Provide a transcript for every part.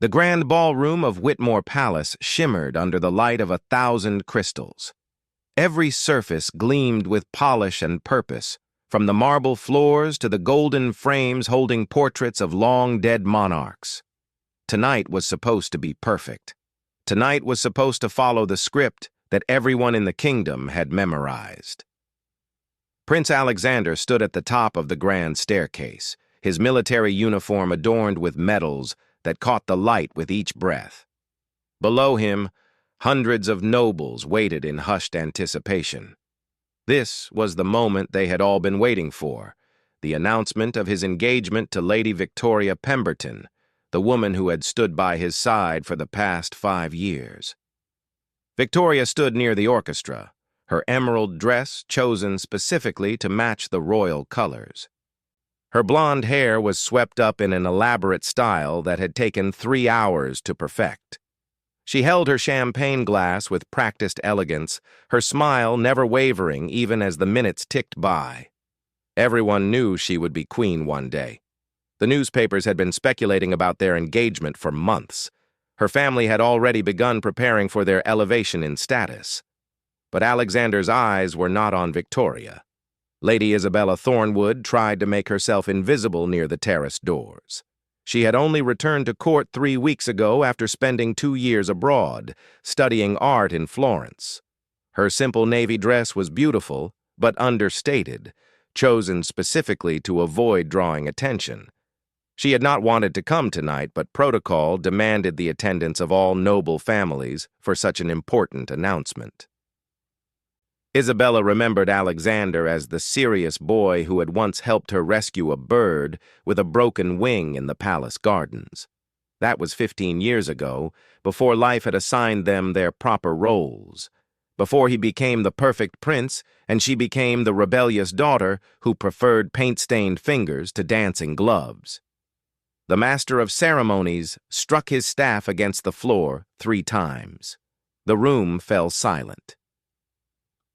The grand ballroom of Whitmore Palace shimmered under the light of 1,000 crystals. Every surface gleamed with polish and purpose, from the marble floors to the golden frames holding portraits of long-dead monarchs. Tonight was supposed to be perfect. Tonight was supposed to follow the script that everyone in the kingdom had memorized. Prince Alexander stood at the top of the grand staircase, his military uniform adorned with medals that caught the light with each breath. Below him, hundreds of nobles waited in hushed anticipation. This was the moment they had all been waiting for, the announcement of his engagement to Lady Victoria Pemberton, the woman who had stood by his side for the past 5 years. Victoria stood near the orchestra, her emerald dress chosen specifically to match the royal colors. Her blonde hair was swept up in an elaborate style that had taken 3 hours to perfect. She held her champagne glass with practiced elegance, her smile never wavering even as the minutes ticked by. Everyone knew she would be queen one day. The newspapers had been speculating about their engagement for months. Her family had already begun preparing for their elevation in status. But Alexander's eyes were not on Victoria. Lady Isabella Thornwood tried to make herself invisible near the terrace doors. She had only returned to court 3 weeks ago after spending 2 years abroad, studying art in Florence. Her simple navy dress was beautiful, but understated, chosen specifically to avoid drawing attention. She had not wanted to come tonight, but protocol demanded the attendance of all noble families for such an important announcement. Isabella remembered Alexander as the serious boy who had once helped her rescue a bird with a broken wing in the palace gardens. That was 15 years ago, before life had assigned them their proper roles, before he became the perfect prince and she became the rebellious daughter who preferred paint-stained fingers to dancing gloves. The master of ceremonies struck his staff against the floor 3 times. The room fell silent.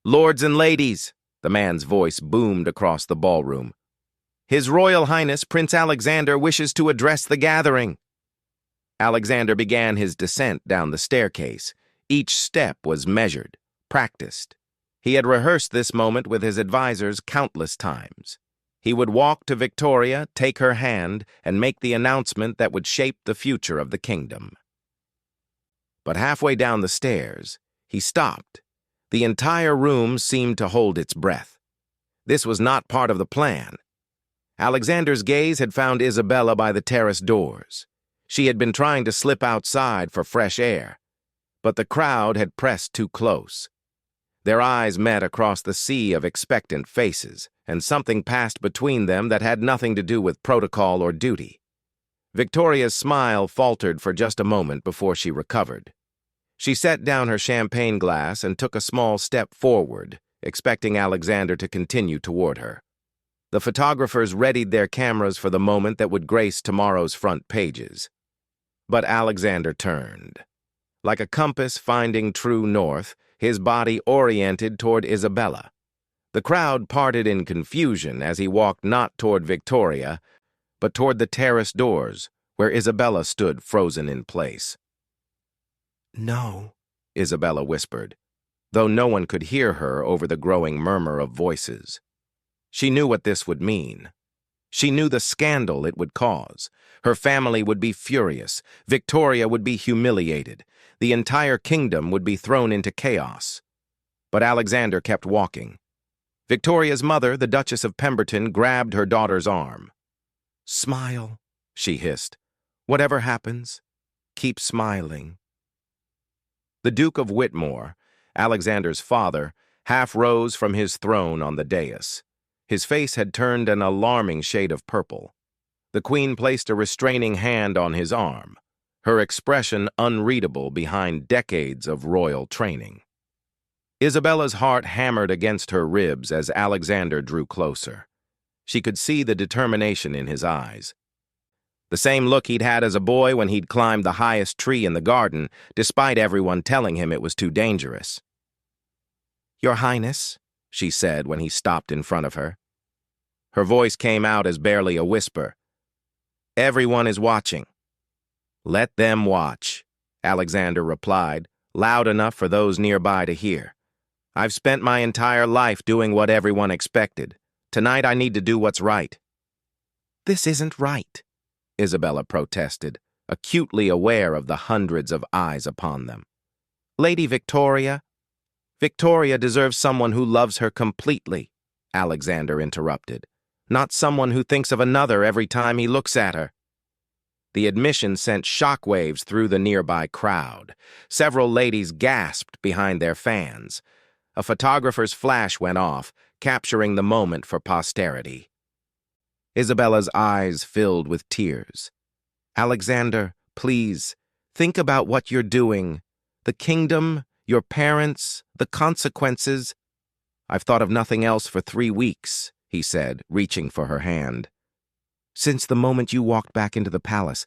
"Lords and ladies," the man's voice boomed across the ballroom. "His Royal Highness Prince Alexander wishes to address the gathering." Alexander began his descent down the staircase. Each step was measured, practiced. He had rehearsed this moment with his advisors countless times. He would walk to Victoria, take her hand, and make the announcement that would shape the future of the kingdom. But halfway down the stairs, he stopped. The entire room seemed to hold its breath. This was not part of the plan. Alexander's gaze had found Isabella by the terrace doors. She had been trying to slip outside for fresh air, but the crowd had pressed too close. Their eyes met across the sea of expectant faces, and something passed between them that had nothing to do with protocol or duty. Victoria's smile faltered for just a moment before she recovered. She set down her champagne glass and took a small step forward, expecting Alexander to continue toward her. The photographers readied their cameras for the moment that would grace tomorrow's front pages. But Alexander turned. Like a compass finding true north, his body oriented toward Isabella. The crowd parted in confusion as he walked not toward Victoria, but toward the terrace doors, where Isabella stood frozen in place. "No," Isabella whispered, though no one could hear her over the growing murmur of voices. She knew what this would mean. She knew the scandal it would cause. Her family would be furious. Victoria would be humiliated. The entire kingdom would be thrown into chaos. But Alexander kept walking. Victoria's mother, the Duchess of Pemberton, grabbed her daughter's arm. "Smile," she hissed. "Whatever happens, keep smiling." The Duke of Whitmore, Alexander's father, half rose from his throne on the dais. His face had turned an alarming shade of purple. The Queen placed a restraining hand on his arm, her expression unreadable behind decades of royal training. Isabella's heart hammered against her ribs as Alexander drew closer. She could see the determination in his eyes. The same look he'd had as a boy when he'd climbed the highest tree in the garden, despite everyone telling him it was too dangerous. "Your Highness," she said when he stopped in front of her. Her voice came out as barely a whisper. "Everyone is watching." Let them watch, Alexander replied, loud enough for those nearby to hear. I've spent my entire life doing what everyone expected. Tonight I need to do what's right. This isn't right, Isabella protested, acutely aware of the hundreds of eyes upon them. Lady Victoria deserves someone who loves her completely, Alexander interrupted, not someone who thinks of another every time he looks at her. The admission sent shockwaves through the nearby crowd. Several ladies gasped behind their fans. A photographer's flash went off, capturing the moment for posterity. Isabella's eyes filled with tears. Alexander, please, think about what you're doing. The kingdom, your parents, the consequences. I've thought of nothing else for 3 weeks, he said, reaching for her hand. Since the moment you walked back into the palace,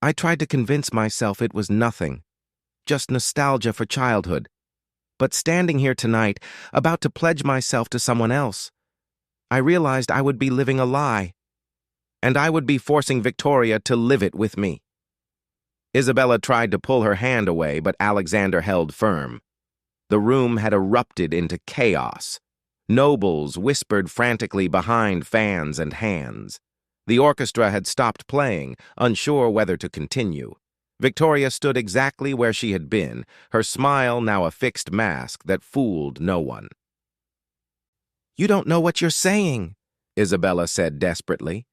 I tried to convince myself it was nothing, just nostalgia for childhood. But standing here tonight, about to pledge myself to someone else, I realized I would be living a lie, and I would be forcing Victoria to live it with me. Isabella tried to pull her hand away, but Alexander held firm. The room had erupted into chaos. Nobles whispered frantically behind fans and hands. The orchestra had stopped playing, unsure whether to continue. Victoria stood exactly where she had been, her smile now a fixed mask that fooled no one. You don't know what you're saying, Isabella said desperately.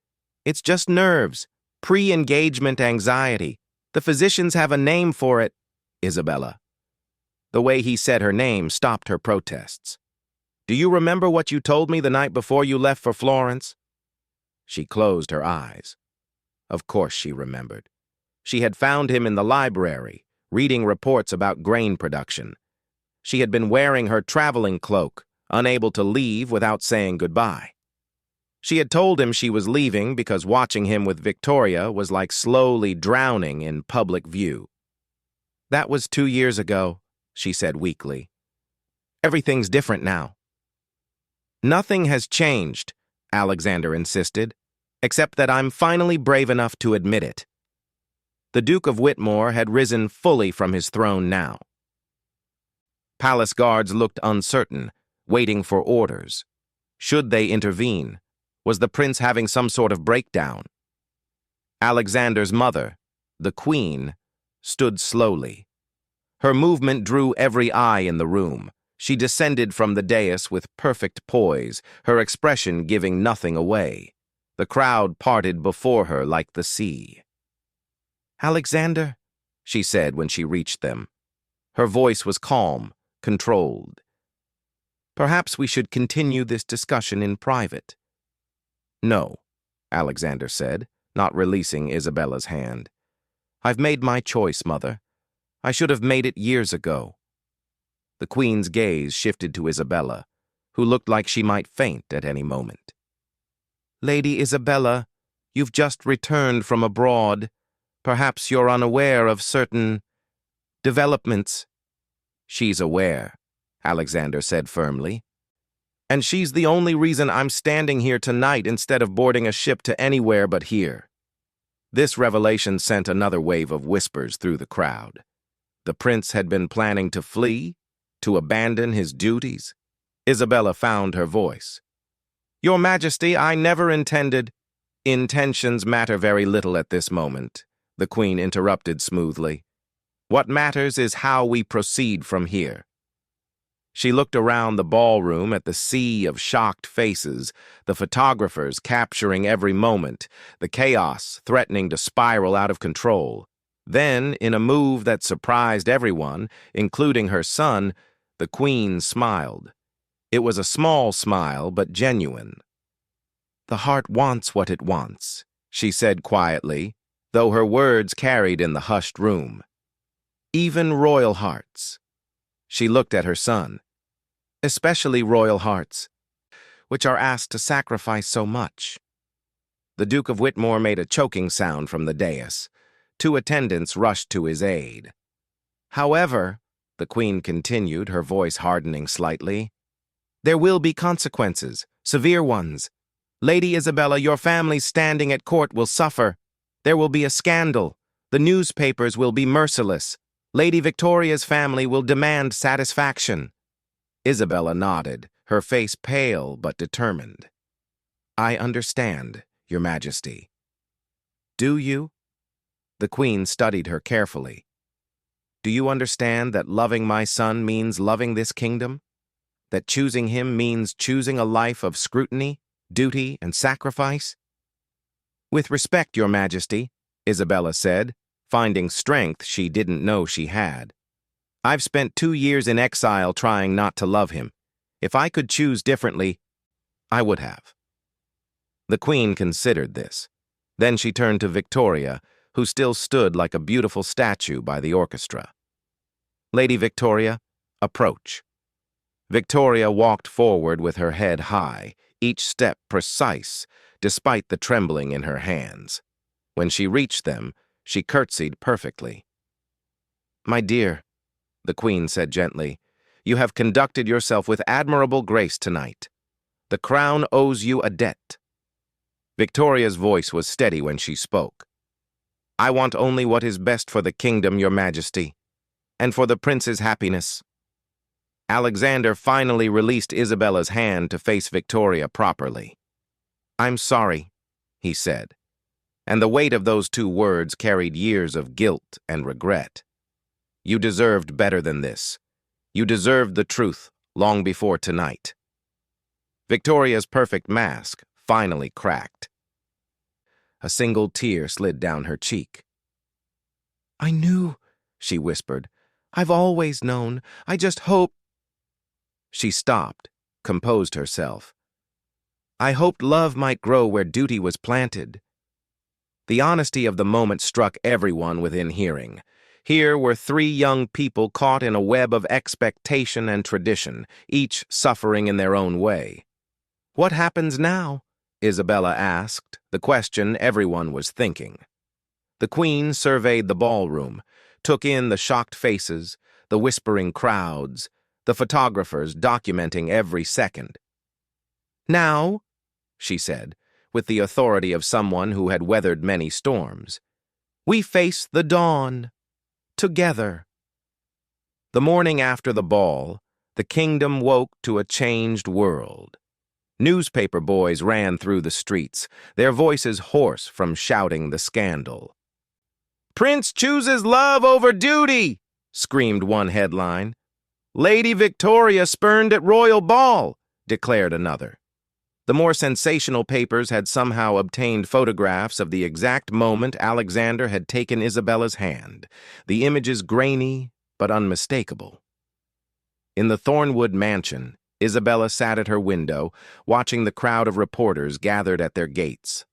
It's just nerves, pre-engagement anxiety. The physicians have a name for it, Isabella. The way he said her name stopped her protests. Do you remember what you told me the night before you left for Florence? She closed her eyes. Of course she remembered. She had found him in the library, reading reports about grain production. She had been wearing her traveling cloak, unable to leave without saying goodbye. She had told him she was leaving because watching him with Victoria was like slowly drowning in public view. That was 2 years ago, she said weakly. Everything's different now. Nothing has changed, Alexander insisted, except that I'm finally brave enough to admit it. The Duke of Whitmore had risen fully from his throne now. Palace guards looked uncertain, waiting for orders. Should they intervene? Was the prince having some sort of breakdown? Alexander's mother, the queen, stood slowly. Her movement drew every eye in the room. She descended from the dais with perfect poise, her expression giving nothing away. The crowd parted before her like the sea. Alexander, she said when she reached them. Her voice was calm, controlled. Perhaps we should continue this discussion in private. No, Alexander said, not releasing Isabella's hand. I've made my choice, Mother. I should have made it years ago. The Queen's gaze shifted to Isabella, who looked like she might faint at any moment. Lady Isabella, you've just returned from abroad. Perhaps you're unaware of certain developments. She's aware, Alexander said firmly. And she's the only reason I'm standing here tonight instead of boarding a ship to anywhere but here. This revelation sent another wave of whispers through the crowd. The prince had been planning to flee, to abandon his duties. Isabella found her voice. Your Majesty, I never intended. Intentions matter very little at this moment, the Queen interrupted smoothly. What matters is how we proceed from here. She looked around the ballroom at the sea of shocked faces, the photographers capturing every moment, the chaos threatening to spiral out of control. Then, in a move that surprised everyone, including her son, the Queen smiled. It was a small smile, but genuine. The heart wants what it wants, she said quietly, though her words carried in the hushed room. Even royal hearts. She looked at her son. Especially royal hearts, which are asked to sacrifice so much. The Duke of Whitmore made a choking sound from the dais. 2 attendants rushed to his aid. However, the Queen continued, her voice hardening slightly, there will be consequences, severe ones. Lady Isabella, your family standing at court will suffer. There will be a scandal. The newspapers will be merciless. Lady Victoria's family will demand satisfaction. Isabella nodded, her face pale but determined. I understand, Your Majesty. Do you? The Queen studied her carefully. Do you understand that loving my son means loving this kingdom? That choosing him means choosing a life of scrutiny, duty, and sacrifice? With respect, Your Majesty, Isabella said, finding strength she didn't know she had. I've spent 2 years in exile trying not to love him. If I could choose differently, I would have. The Queen considered this. Then she turned to Victoria, who still stood like a beautiful statue by the orchestra. Lady Victoria, approach. Victoria walked forward with her head high, each step precise, despite the trembling in her hands. When she reached them, she curtsied perfectly. My dear, the Queen said gently, you have conducted yourself with admirable grace tonight. The crown owes you a debt. Victoria's voice was steady when she spoke. I want only what is best for the kingdom, Your Majesty, and for the prince's happiness. Alexander finally released Isabella's hand to face Victoria properly. I'm sorry, he said, and the weight of those 2 words carried years of guilt and regret. You deserved better than this. You deserved the truth long before tonight. Victoria's perfect mask finally cracked. A single tear slid down her cheek. I knew, she whispered. I've always known. I just hoped. She stopped, composed herself. I hoped love might grow where duty was planted. The honesty of the moment struck everyone within hearing. Here were 3 young people caught in a web of expectation and tradition, each suffering in their own way. What happens now? Isabella asked, the question everyone was thinking. The Queen surveyed the ballroom, took in the shocked faces, the whispering crowds, the photographers documenting every second. Now, she said, with the authority of someone who had weathered many storms, we face the dawn, together. The morning after the ball, the kingdom woke to a changed world. Newspaper boys ran through the streets, their voices hoarse from shouting the scandal. Prince chooses love over duty, screamed one headline. Lady Victoria spurned at royal ball, declared another. The more sensational papers had somehow obtained photographs of the exact moment Alexander had taken Isabella's hand, the images grainy but unmistakable. In the Thornwood mansion, Isabella sat at her window, watching the crowd of reporters gathered at their gates.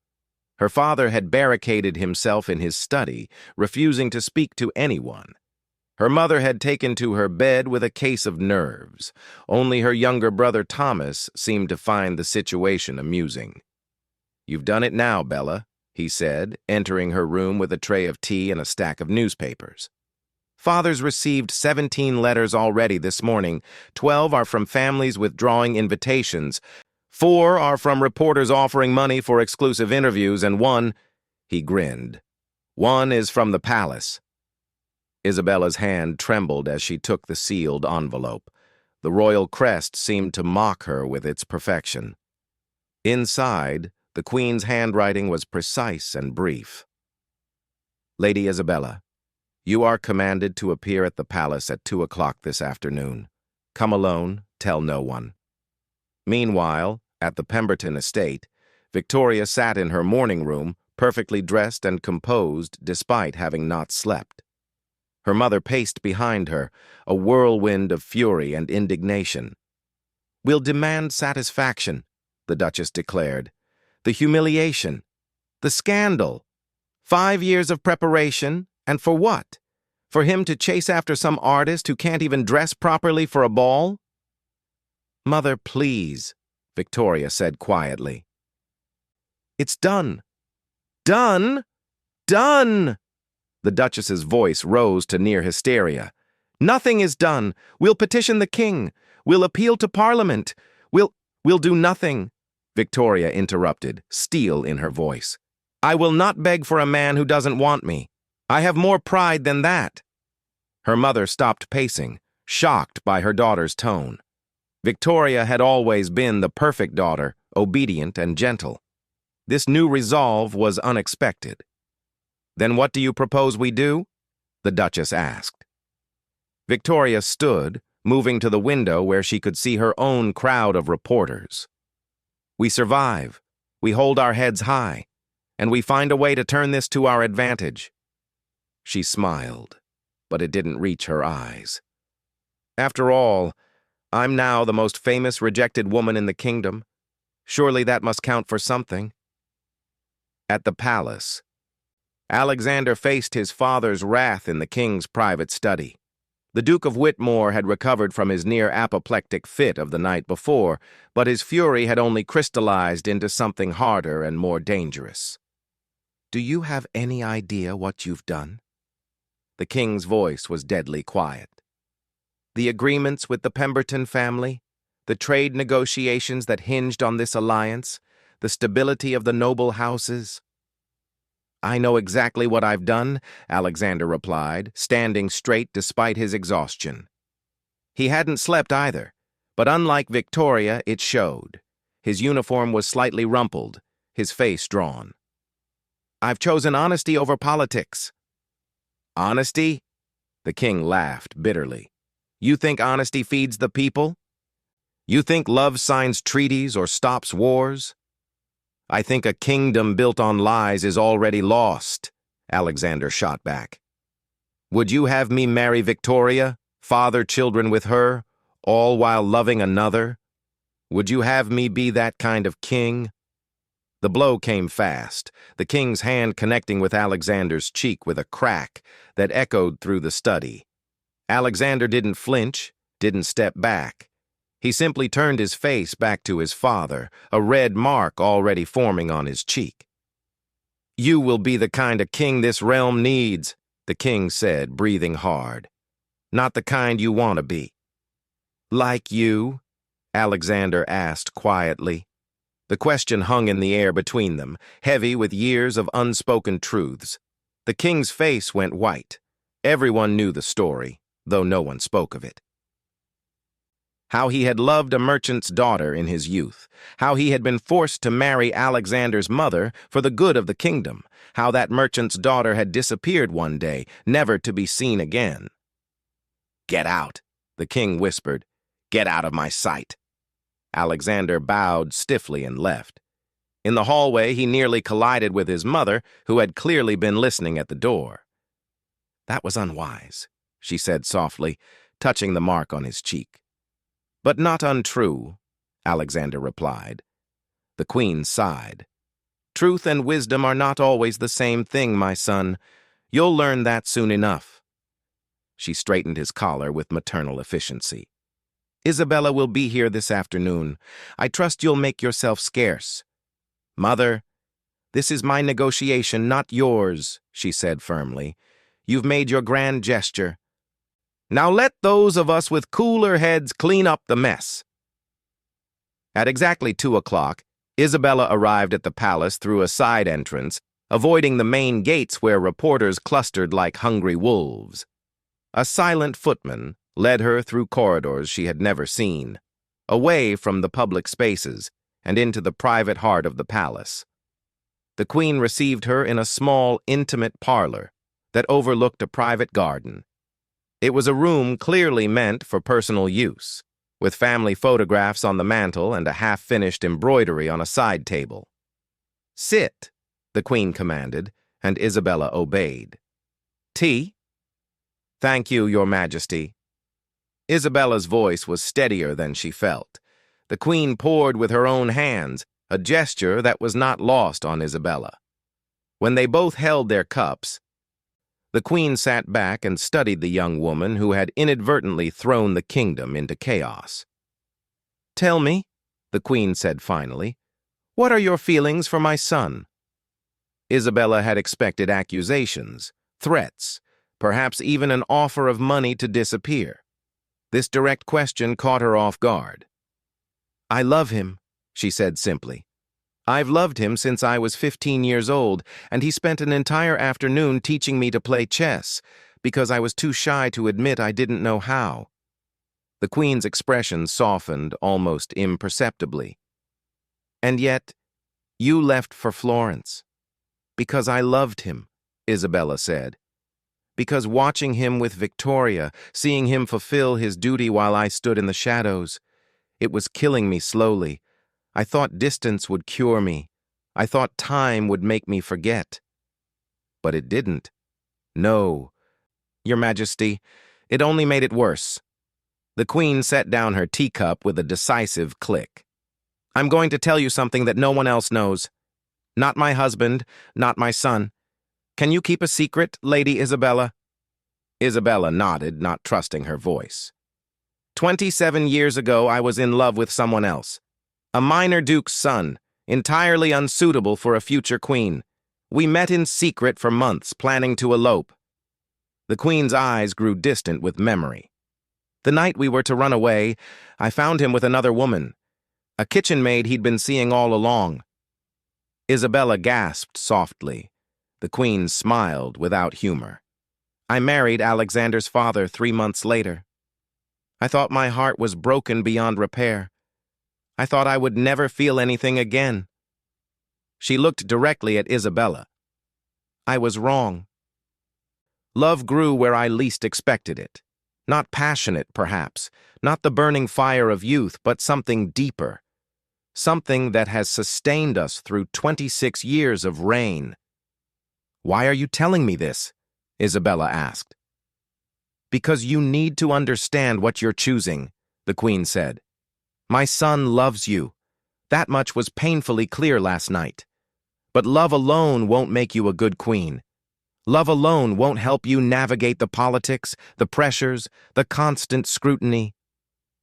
Her father had barricaded himself in his study, refusing to speak to anyone. Her mother had taken to her bed with a case of nerves. Only her younger brother Thomas seemed to find the situation amusing. You've done it now, Bella, he said, entering her room with a tray of tea and a stack of newspapers. Father's received 17 letters already this morning. 12 are from families withdrawing invitations. 4 are from reporters offering money for exclusive interviews, and 1, he grinned, 1 is from the palace. Isabella's hand trembled as she took the sealed envelope. The royal crest seemed to mock her with its perfection. Inside, the Queen's handwriting was precise and brief. Lady Isabella, you are commanded to appear at the palace at 2 o'clock this afternoon. Come alone, tell no one. Meanwhile, at the Pemberton estate, Victoria sat in her morning room, perfectly dressed and composed despite having not slept. Her mother paced behind her, a whirlwind of fury and indignation. We'll demand satisfaction, the Duchess declared. The humiliation, the scandal. 5 years of preparation, and for what? For him to chase after some artist who can't even dress properly for a ball? Mother, please, Victoria said quietly. It's done. Done? Done! The Duchess's voice rose to near hysteria. Nothing is done. We'll petition the king. We'll appeal to Parliament. We'll do nothing, Victoria interrupted, steel in her voice. I will not beg for a man who doesn't want me. I have more pride than that. Her mother stopped pacing, shocked by her daughter's tone. Victoria had always been the perfect daughter, obedient and gentle. This new resolve was unexpected. Then what do you propose we do? The Duchess asked. Victoria stood, moving to the window where she could see her own crowd of reporters. We survive, we hold our heads high, and we find a way to turn this to our advantage. She smiled, but it didn't reach her eyes. After all, I'm now the most famous rejected woman in the kingdom. Surely that must count for something. At the palace, Alexander faced his father's wrath in the king's private study. The Duke of Whitmore had recovered from his near-apoplectic fit of the night before, but his fury had only crystallized into something harder and more dangerous. Do you have any idea what you've done? The king's voice was deadly quiet. The agreements with the Pemberton family, the trade negotiations that hinged on this alliance, the stability of the noble houses. I know exactly what I've done, Alexander replied, standing straight despite his exhaustion. He hadn't slept either, but unlike Victoria, it showed. His uniform was slightly rumpled, his face drawn. I've chosen honesty over politics. Honesty? The king laughed bitterly. You think honesty feeds the people? You think love signs treaties or stops wars? I think a kingdom built on lies is already lost, Alexander shot back. Would you have me marry Victoria, father children with her, all while loving another? Would you have me be that kind of king? The blow came fast, the king's hand connecting with Alexander's cheek with a crack that echoed through the study. Alexander didn't flinch, didn't step back. He simply turned his face back to his father, a red mark already forming on his cheek. You will be the kind of king this realm needs, the king said, breathing hard. Not the kind you want to be. Like you? Alexander asked quietly. The question hung in the air between them, heavy with years of unspoken truths. The king's face went white. Everyone knew the story, though no one spoke of it. How he had loved a merchant's daughter in his youth, how he had been forced to marry Alexander's mother for the good of the kingdom, how that merchant's daughter had disappeared one day, never to be seen again. Get out, the king whispered. Get out of my sight. Alexander bowed stiffly and left. In the hallway, he nearly collided with his mother, who had clearly been listening at the door. That was unwise, she said softly, touching the mark on his cheek. But not untrue, Alexander replied. The queen sighed. Truth and wisdom are not always the same thing, my son. You'll learn that soon enough. She straightened his collar with maternal efficiency. Isabella will be here this afternoon. I trust you'll make yourself scarce. Mother, this is my negotiation, not yours, she said firmly. You've made your grand gesture. Now let those of us with cooler heads clean up the mess. At exactly 2 o'clock, Isabella arrived at the palace through a side entrance, avoiding the main gates where reporters clustered like hungry wolves. A silent footman led her through corridors she had never seen, away from the public spaces and into the private heart of the palace. The queen received her in a small, intimate parlor that overlooked a private garden. It was a room clearly meant for personal use, with family photographs on the mantel and a half-finished embroidery on a side table. Sit, the queen commanded, and Isabella obeyed. Tea? Thank you, your majesty. Isabella's voice was steadier than she felt. The queen poured with her own hands, a gesture that was not lost on Isabella. When they both held their cups, the queen sat back and studied the young woman who had inadvertently thrown the kingdom into chaos. Tell me, the queen said finally, what are your feelings for my son? Isabella had expected accusations, threats, perhaps even an offer of money to disappear. This direct question caught her off guard. I love him, she said simply. I've loved him since I was 15 years old, and he spent an entire afternoon teaching me to play chess, because I was too shy to admit I didn't know how. The Queen's expression softened almost imperceptibly. And yet, you left for Florence. Because I loved him, Isabella said. Because watching him with Victoria, seeing him fulfill his duty while I stood in the shadows, it was killing me slowly. I thought distance would cure me. I thought time would make me forget. But it didn't. No, Your Majesty, it only made it worse. The Queen set down her teacup with a decisive click. I'm going to tell you something that no one else knows. Not my husband, not my son. Can you keep a secret, Lady Isabella? Isabella nodded, not trusting her voice. 27 years ago, I was in love with someone else. A minor duke's son, entirely unsuitable for a future queen. We met in secret for months, planning to elope. The Queen's eyes grew distant with memory. The night we were to run away, I found him with another woman, a kitchen maid he'd been seeing all along. Isabella gasped softly. The Queen smiled without humor. I married Alexander's father 3 months later. I thought my heart was broken beyond repair. I thought I would never feel anything again. She looked directly at Isabella. I was wrong. Love grew where I least expected it. Not passionate, perhaps, not the burning fire of youth, but something deeper. Something that has sustained us through 26 years of reign. Why are you telling me this? Isabella asked. Because you need to understand what you're choosing, the Queen said. My son loves you. That much was painfully clear last night. But love alone won't make you a good queen. Love alone won't help you navigate the politics, the pressures, the constant scrutiny.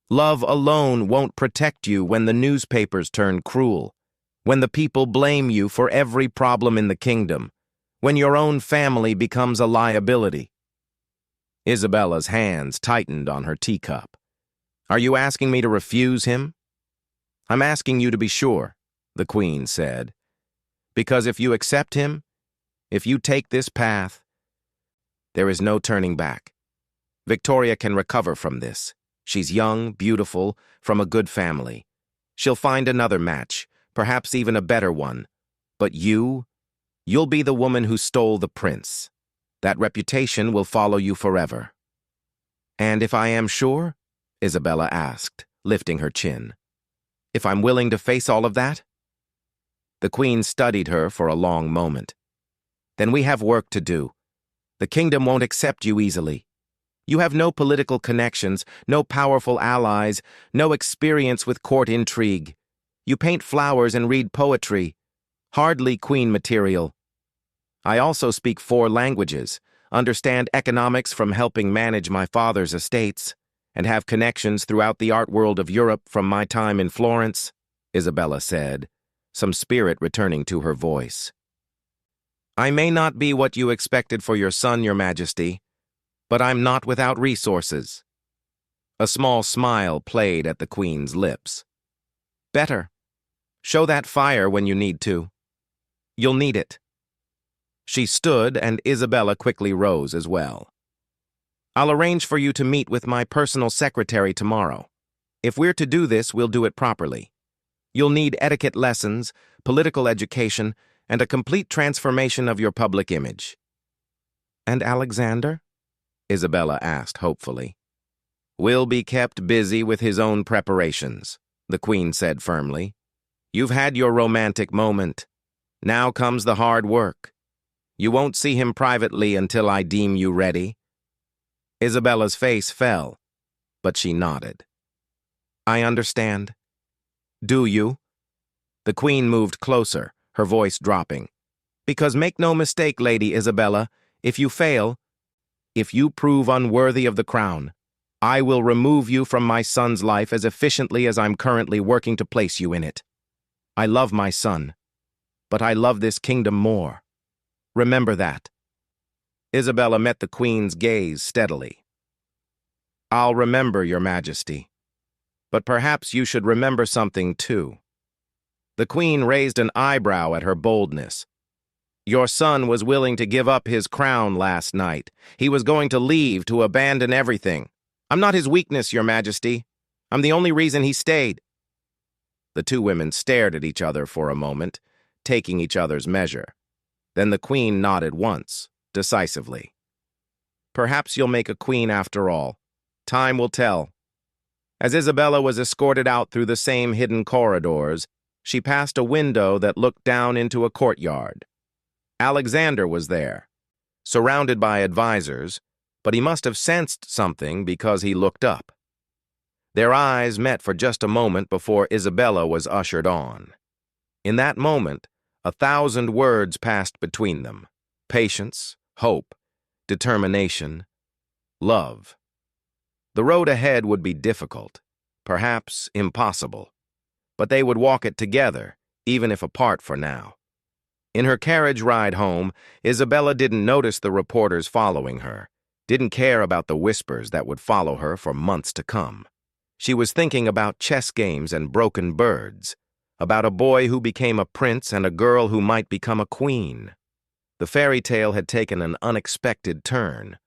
Love alone won't protect you when the newspapers turn cruel, when the people blame you for every problem in the kingdom, when your own family becomes a liability. Isabella's hands tightened on her teacup. Are you asking me to refuse him? I'm asking you to be sure, the Queen said. Because if you accept him, if you take this path, there is no turning back. Victoria can recover from this. She's young, beautiful, from a good family. She'll find another match, perhaps even a better one. But you'll be the woman who stole the prince. That reputation will follow you forever. And if I am sure? Isabella asked, lifting her chin. If I'm willing to face all of that? The Queen studied her for a long moment. Then we have work to do. The kingdom won't accept you easily. You have no political connections, no powerful allies, no experience with court intrigue. You paint flowers and read poetry. Hardly queen material. I also speak 4 languages, understand economics from helping manage my father's estates, and have connections throughout the art world of Europe from my time in Florence, Isabella said, some spirit returning to her voice. I may not be what you expected for your son, Your Majesty, but I'm not without resources. A small smile played at the Queen's lips. Better. Show that fire when you need to. You'll need it. She stood, and Isabella quickly rose as well. I'll arrange for you to meet with my personal secretary tomorrow. If we're to do this, we'll do it properly. You'll need etiquette lessons, political education, and a complete transformation of your public image. And Alexander? Isabella asked hopefully. Will be kept busy with his own preparations, the Queen said firmly. You've had your romantic moment. Now comes the hard work. You won't see him privately until I deem you ready. Isabella's face fell, but she nodded. I understand. Do you? The Queen moved closer, her voice dropping. Because make no mistake, Lady Isabella, if you fail, if you prove unworthy of the crown, I will remove you from my son's life as efficiently as I'm currently working to place you in it. I love my son, but I love this kingdom more. Remember that. Isabella met the Queen's gaze steadily. I'll remember, Your Majesty. But perhaps you should remember something too. The queen raised an eyebrow at her boldness. Your son was willing to give up his crown last night. He was going to leave, to abandon everything. I'm not his weakness, Your Majesty. I'm the only reason he stayed. The two women stared at each other for a moment, taking each other's measure. Then the queen nodded once, decisively. Perhaps you'll make a queen after all. Time will tell. As Isabella was escorted out through the same hidden corridors, she passed a window that looked down into a courtyard. Alexander was there, surrounded by advisors, but he must have sensed something because he looked up. Their eyes met for just a moment before Isabella was ushered on. In that moment, 1,000 words passed between them: patience, hope, determination, love. The road ahead would be difficult, perhaps impossible, but they would walk it together, even if apart for now. In her carriage ride home, Isabella didn't notice the reporters following her, didn't care about the whispers that would follow her for months to come. She was thinking about chess games and broken birds, about a boy who became a prince and a girl who might become a queen. The fairy tale had taken an unexpected turn,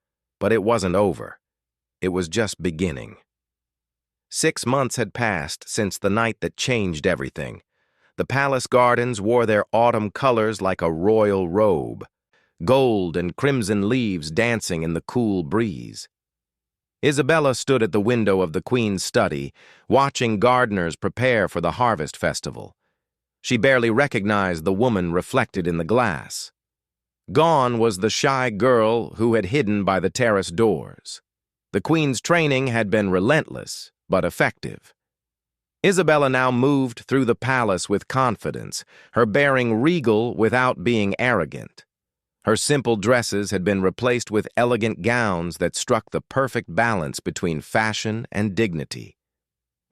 but it wasn't over. It was just beginning. 6 months had passed since the night that changed everything. The palace gardens wore their autumn colors like a royal robe, gold and crimson leaves dancing in the cool breeze. Isabella stood at the window of the queen's study, watching gardeners prepare for the harvest festival. She barely recognized the woman reflected in the glass. Gone was the shy girl who had hidden by the terrace doors. The queen's training had been relentless, but effective. Isabella now moved through the palace with confidence, her bearing regal without being arrogant. Her simple dresses had been replaced with elegant gowns that struck the perfect balance between fashion and dignity.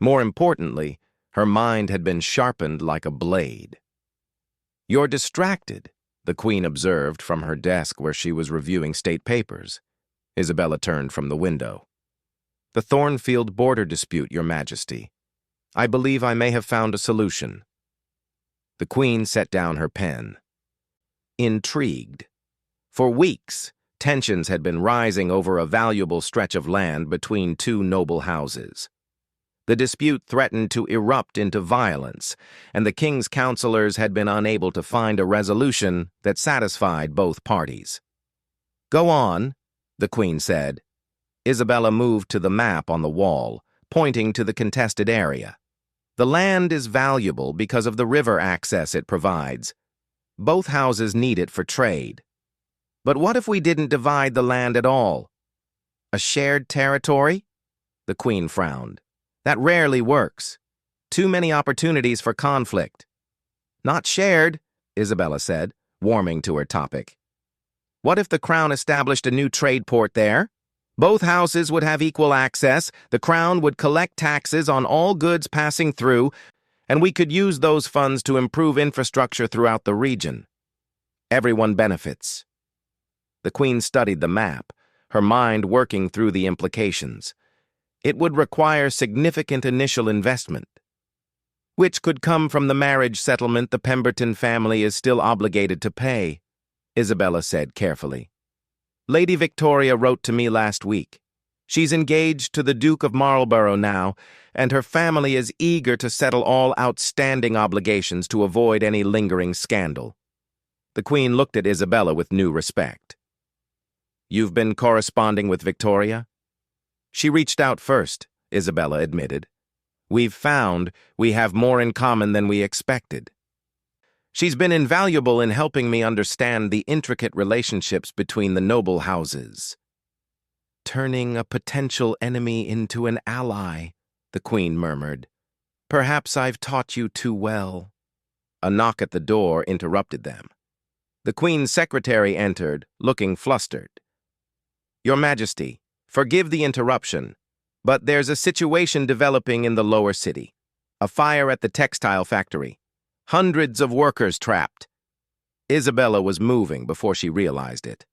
More importantly, her mind had been sharpened like a blade. "You're distracted," the queen observed from her desk where she was reviewing state papers. Isabella turned from the window. "The Thornfield border dispute, Your Majesty. I believe I may have found a solution." The queen set down her pen. Intrigued. For weeks, tensions had been rising over a valuable stretch of land between two noble houses. The dispute threatened to erupt into violence, and the king's counselors had been unable to find a resolution that satisfied both parties. "Go on," the queen said. Isabella moved to the map on the wall, pointing to the contested area. "The land is valuable because of the river access it provides. Both houses need it for trade. But what if we didn't divide the land at all? A shared territory?" The queen frowned. "That rarely works. Too many opportunities for conflict." "Not shared," Isabella said, warming to her topic. "What if the crown established a new trade port there? Both houses would have equal access, the crown would collect taxes on all goods passing through, and we could use those funds to improve infrastructure throughout the region. Everyone benefits." The queen studied the map, her mind working through the implications. It would require significant initial investment, which could come from the marriage settlement the Pemberton family is still obligated to pay, Isabella said carefully. "Lady Victoria wrote to me last week. She's engaged to the Duke of Marlborough now, and her family is eager to settle all outstanding obligations to avoid any lingering scandal." The queen looked at Isabella with new respect. "You've been corresponding with Victoria?" "She reached out first," Isabella admitted. "We've found we have more in common than we expected. She's been invaluable in helping me understand the intricate relationships between the noble houses." "Turning a potential enemy into an ally," the queen murmured. "Perhaps I've taught you too well." A knock at the door interrupted them. The queen's secretary entered, looking flustered. "Your Majesty, forgive the interruption, but there's a situation developing in the lower city. A fire at the textile factory. Hundreds of workers trapped." Isabella was moving before she realized it.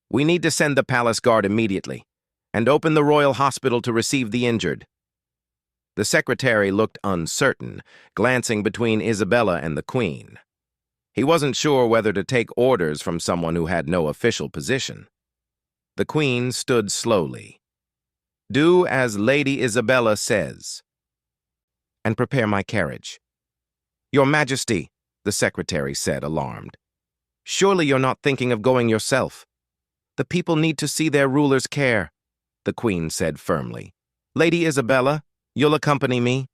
"We need to send the palace guard immediately, and open the royal hospital to receive the injured." The secretary looked uncertain, glancing between Isabella and the Queen. He wasn't sure whether to take orders from someone who had no official position. The Queen stood slowly. "Do as Lady Isabella says, and prepare my carriage." "Your Majesty," the secretary said, alarmed. "Surely you're not thinking of going yourself." "The people need to see their ruler's care," the Queen said firmly. "Lady Isabella, you'll accompany me?"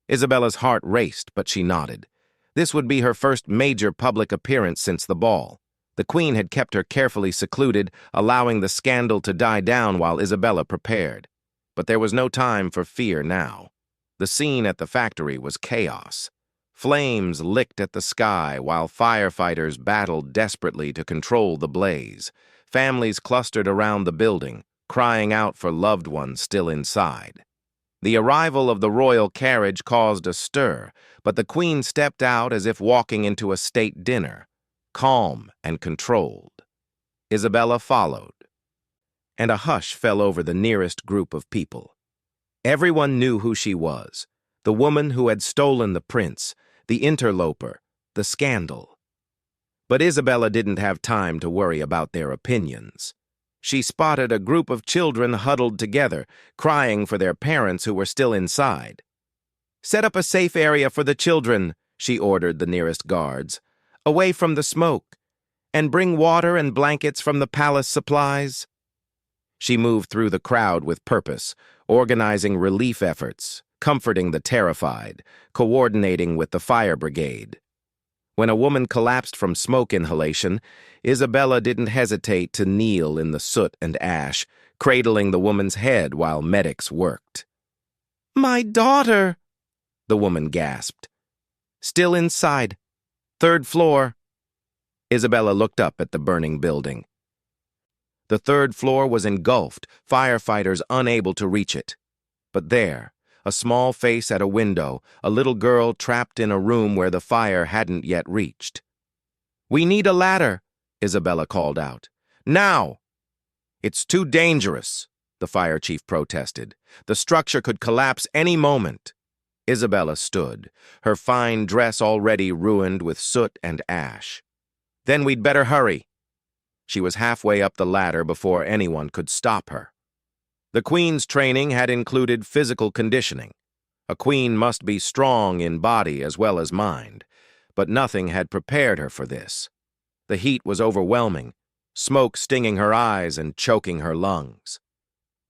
Isabella's heart raced, but she nodded. This would be her first major public appearance since the ball. The Queen had kept her carefully secluded, allowing the scandal to die down while Isabella prepared. But there was no time for fear now. The scene at the factory was chaos. Flames licked at the sky while firefighters battled desperately to control the blaze. Families clustered around the building, crying out for loved ones still inside. The arrival of the royal carriage caused a stir, but the Queen stepped out as if walking into a state dinner, calm and controlled. Isabella followed, and a hush fell over the nearest group of people. Everyone knew who she was, the woman who had stolen the prince, the interloper, the scandal. But Isabella didn't have time to worry about their opinions. She spotted a group of children huddled together, crying for their parents who were still inside. "Set up a safe area for the children," she ordered the nearest guards, "away from the smoke, and bring water and blankets from the palace supplies." She moved through the crowd with purpose, organizing relief efforts, comforting the terrified, coordinating with the fire brigade. When a woman collapsed from smoke inhalation, Isabella didn't hesitate to kneel in the soot and ash, cradling the woman's head while medics worked. "My daughter!" the woman gasped. "Still inside. 3rd floor." Isabella looked up at the burning building. The 3rd floor was engulfed, firefighters unable to reach it. But there, a small face at a window, a little girl trapped in a room where the fire hadn't yet reached. "We need a ladder," Isabella called out. "Now!" "It's too dangerous," the fire chief protested. "The structure could collapse any moment." Isabella stood, her fine dress already ruined with soot and ash. "Then we'd better hurry." She was halfway up the ladder before anyone could stop her. The Queen's training had included physical conditioning. A queen must be strong in body as well as mind, but nothing had prepared her for this. The heat was overwhelming, smoke stinging her eyes and choking her lungs.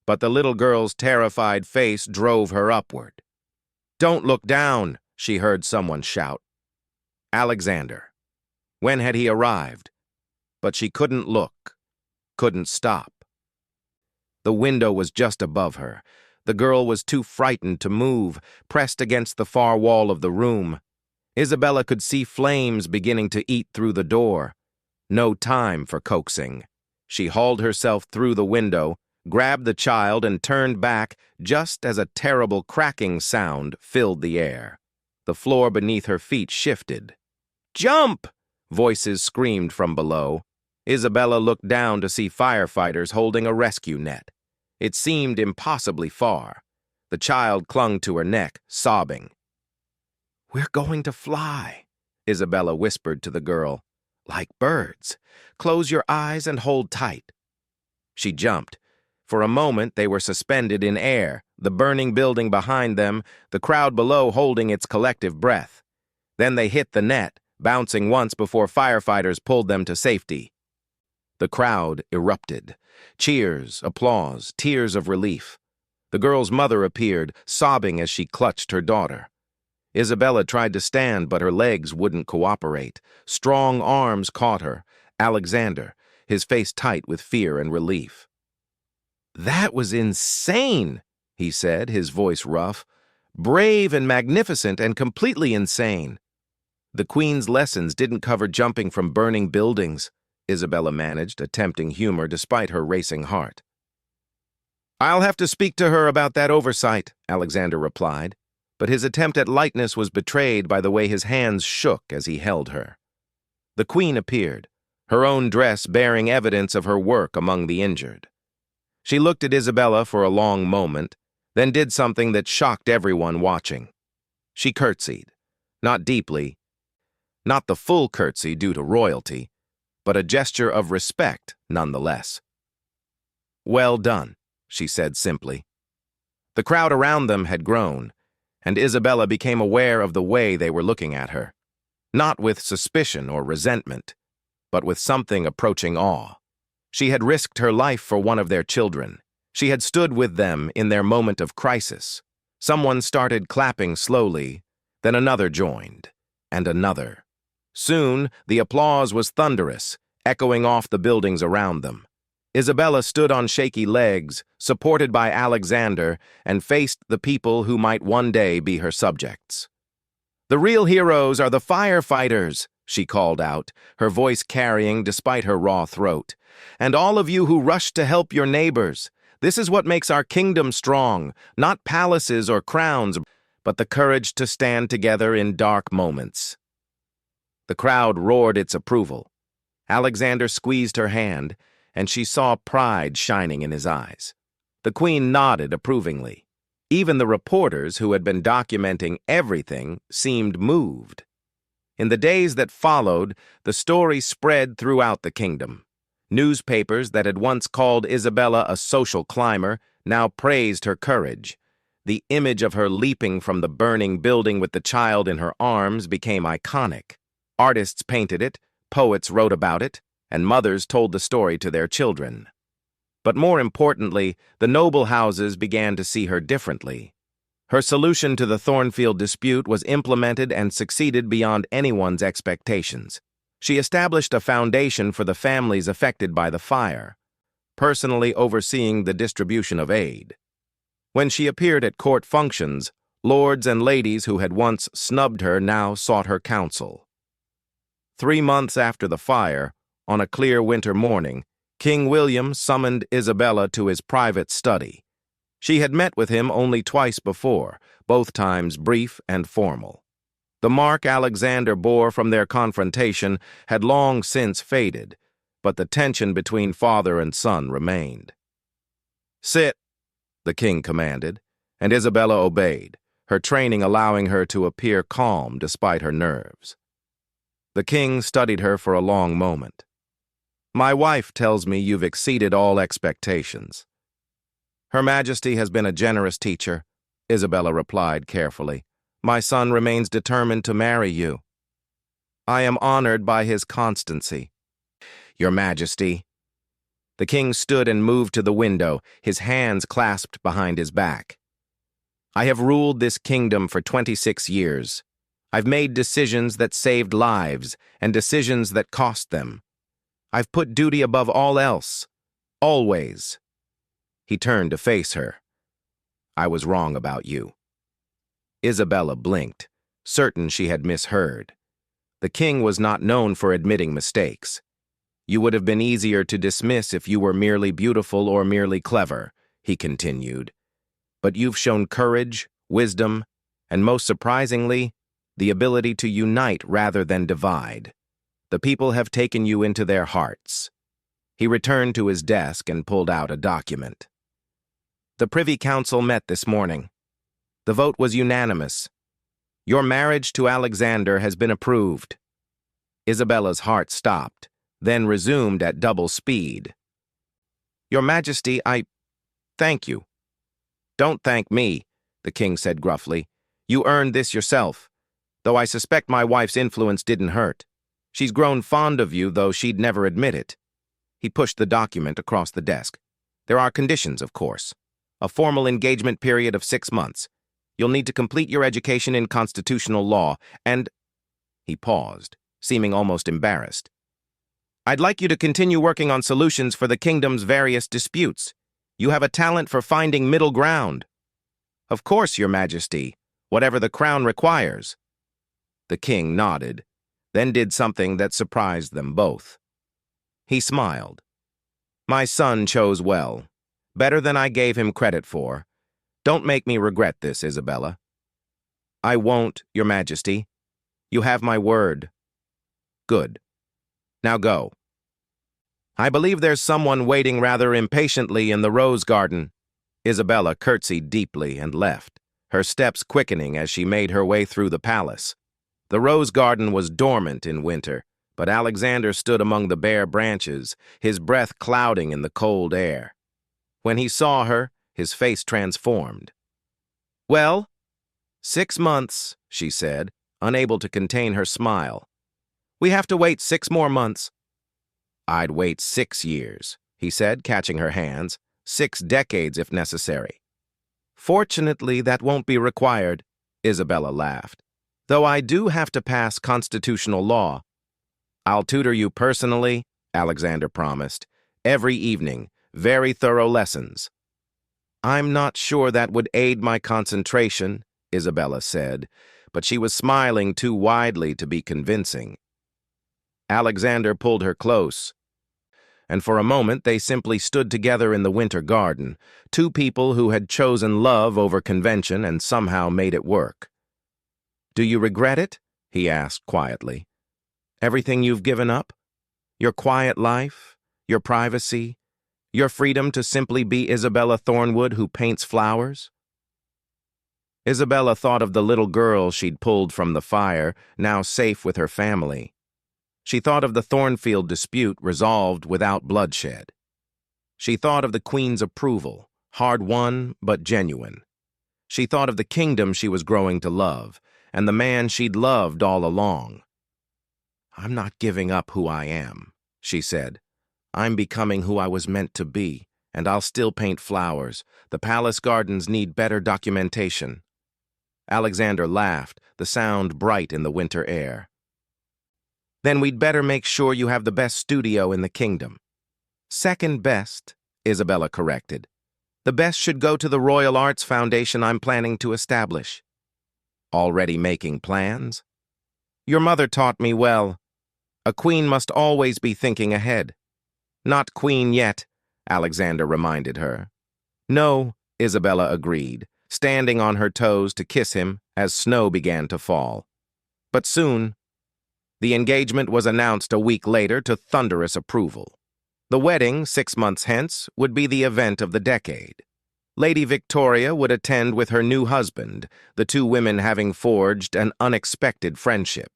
But the little girl's terrified face drove her upward. "Don't look down," she heard someone shout. Alexander. When had he arrived? But she couldn't look, couldn't stop. The window was just above her. The girl was too frightened to move, pressed against the far wall of the room. Isabella could see flames beginning to eat through the door. No time for coaxing. She hauled herself through the window, grabbed the child, and turned back just as a terrible cracking sound filled the air. The floor beneath her feet shifted. "Jump!" voices screamed from below. Isabella looked down to see firefighters holding a rescue net. It seemed impossibly far. The child clung to her neck, sobbing. "We're going to fly," Isabella whispered to the girl. "Like birds. Close your eyes and hold tight." She jumped. For a moment, they were suspended in air, the burning building behind them, the crowd below holding its collective breath. Then they hit the net, bouncing once before firefighters pulled them to safety. The crowd erupted. Cheers, applause, tears of relief. The girl's mother appeared, sobbing as she clutched her daughter. Isabella tried to stand, but her legs wouldn't cooperate. Strong arms caught her. Alexander, his face tight with fear and relief. "That was insane," he said, his voice rough. "Brave and magnificent and completely insane." "The Queen's lessons didn't cover jumping from burning buildings," Isabella managed, attempting humor despite her racing heart. "I'll have to speak to her about that oversight," Alexander replied, but his attempt at lightness was betrayed by the way his hands shook as he held her. The Queen appeared, her own dress bearing evidence of her work among the injured. She looked at Isabella for a long moment, then did something that shocked everyone watching. She curtsied, not deeply, not the full curtsy due to royalty, but a gesture of respect nonetheless. "Well done," she said simply. The crowd around them had grown, and Isabella became aware of the way they were looking at her, not with suspicion or resentment, but with something approaching awe. She had risked her life for one of their children. She had stood with them in their moment of crisis. Someone started clapping slowly, then another joined, and another. Soon, the applause was thunderous, echoing off the buildings around them. Isabella stood on shaky legs, supported by Alexander, and faced the people who might one day be her subjects. "The real heroes are the firefighters," she called out, her voice carrying despite her raw throat. "And all of you who rushed to help your neighbors. This is what makes our kingdom strong, not palaces or crowns, but the courage to stand together in dark moments." The crowd roared its approval. Alexander squeezed her hand, and she saw pride shining in his eyes. The queen nodded approvingly. Even the reporters who had been documenting everything seemed moved. In the days that followed, the story spread throughout the kingdom. Newspapers that had once called Isabella a social climber now praised her courage. The image of her leaping from the burning building with the child in her arms became iconic. Artists painted it, poets wrote about it, and mothers told the story to their children. But more importantly, the noble houses began to see her differently. Her solution to the Thornfield dispute was implemented and succeeded beyond anyone's expectations. She established a foundation for the families affected by the fire, personally overseeing the distribution of aid. When she appeared at court functions, lords and ladies who had once snubbed her now sought her counsel. 3 months after the fire, on a clear winter morning, King William summoned Isabella to his private study. She had met with him only twice before, both times brief and formal. The mark Alexander bore from their confrontation had long since faded, but the tension between father and son remained. "Sit," the king commanded, and Isabella obeyed, her training allowing her to appear calm despite her nerves. The king studied her for a long moment. "My wife tells me you've exceeded all expectations." "Her Majesty has been a generous teacher," Isabella replied carefully. "My son remains determined to marry you." "I am honored by his constancy." "Your Majesty." The king stood and moved to the window, his hands clasped behind his back. "I have ruled this kingdom for 26 years. I've made decisions that saved lives and decisions that cost them. I've put duty above all else. Always." He turned to face her. "I was wrong about you." Isabella blinked, certain she had misheard. The king was not known for admitting mistakes. "You would have been easier to dismiss if you were merely beautiful or merely clever," he continued. "But you've shown courage, wisdom, and most surprisingly, the ability to unite rather than divide. The people have taken you into their hearts." He returned to his desk and pulled out a document. "The Privy Council met this morning. The vote was unanimous. Your marriage to Alexander has been approved." Isabella's heart stopped, then resumed at double speed. "Your Majesty, thank you." "Don't thank me," the king said gruffly. "You earned this yourself, though I suspect my wife's influence didn't hurt. She's grown fond of you, though she'd never admit it." He pushed the document across the desk. "There are conditions, of course. A formal engagement period of 6 months. You'll need to complete your education in constitutional law, and—" He paused, seeming almost embarrassed. "I'd like you to continue working on solutions for the kingdom's various disputes. You have a talent for finding middle ground." "Of course, Your Majesty, whatever the crown requires." The king nodded, then did something that surprised them both. He smiled. "My son chose well, better than I gave him credit for. Don't make me regret this, Isabella." "I won't, Your Majesty. You have my word." "Good. Now go." "I believe there's someone waiting rather impatiently in the rose garden." Isabella curtsied deeply and left, her steps quickening as she made her way through the palace. The rose garden was dormant in winter, but Alexander stood among the bare branches, his breath clouding in the cold air. When he saw her, his face transformed. "Well, 6 months," she said, unable to contain her smile. "We have to wait 6 more months." "I'd wait 6 years," he said, catching her hands, 6 decades if necessary. "Fortunately, that won't be required," Isabella laughed. "Though I do have to pass constitutional law." "I'll tutor you personally," Alexander promised. "Every evening, very thorough lessons." "I'm not sure that would aid my concentration," Isabella said, but she was smiling too widely to be convincing. Alexander pulled her close, and for a moment they simply stood together in the winter garden, two people who had chosen love over convention and somehow made it work. "Do you regret it?" he asked quietly. "Everything you've given up? Your quiet life, your privacy, your freedom to simply be Isabella Thornwood who paints flowers?" Isabella thought of the little girl she'd pulled from the fire, now safe with her family. She thought of the Thornfield dispute resolved without bloodshed. She thought of the Queen's approval, hard-won but genuine. She thought of the kingdom she was growing to love, and the man she'd loved all along. "I'm not giving up who I am," she said. "I'm becoming who I was meant to be, and I'll still paint flowers. The palace gardens need better documentation." Alexander laughed, the sound bright in the winter air. "Then we'd better make sure you have the best studio in the kingdom." "Second best," Isabella corrected. "The best should go to the Royal Arts Foundation I'm planning to establish." "Already making plans?" "Your mother taught me well. A queen must always be thinking ahead." "Not queen yet," Alexander reminded her. "No," Isabella agreed, standing on her toes to kiss him as snow began to fall. "But soon." The engagement was announced a week later to thunderous approval. The wedding, 6 months hence, would be the event of the decade. Lady Victoria would attend with her new husband, the two women having forged an unexpected friendship.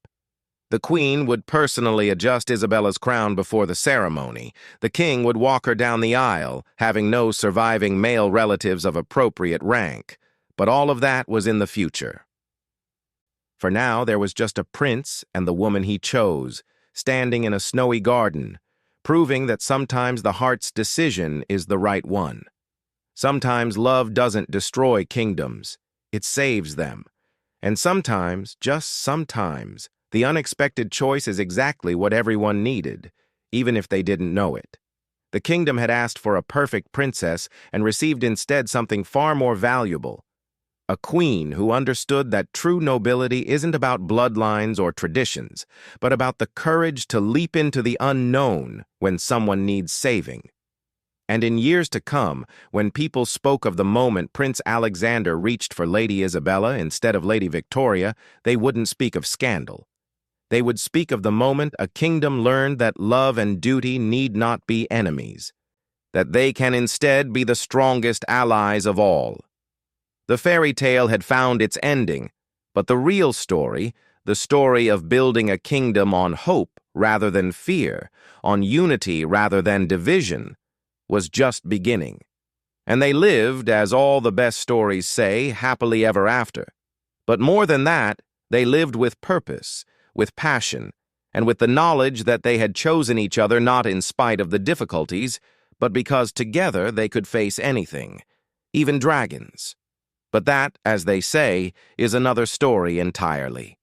The Queen would personally adjust Isabella's crown before the ceremony. The King would walk her down the aisle, having no surviving male relatives of appropriate rank. But all of that was in the future. For now, there was just a prince and the woman he chose, standing in a snowy garden, proving that sometimes the heart's decision is the right one. Sometimes love doesn't destroy kingdoms, it saves them. And sometimes, just sometimes, the unexpected choice is exactly what everyone needed, even if they didn't know it. The kingdom had asked for a perfect princess and received instead something far more valuable. A queen who understood that true nobility isn't about bloodlines or traditions, but about the courage to leap into the unknown when someone needs saving. And in years to come, when people spoke of the moment Prince Alexander reached for Lady Isabella instead of Lady Victoria, they wouldn't speak of scandal. They would speak of the moment a kingdom learned that love and duty need not be enemies, that they can instead be the strongest allies of all. The fairy tale had found its ending, but the real story, the story of building a kingdom on hope rather than fear, on unity rather than division, was just beginning. And they lived, as all the best stories say, happily ever after. But more than that, they lived with purpose, with passion, and with the knowledge that they had chosen each other not in spite of the difficulties, but because together they could face anything, even dragons. But that, as they say, is another story entirely.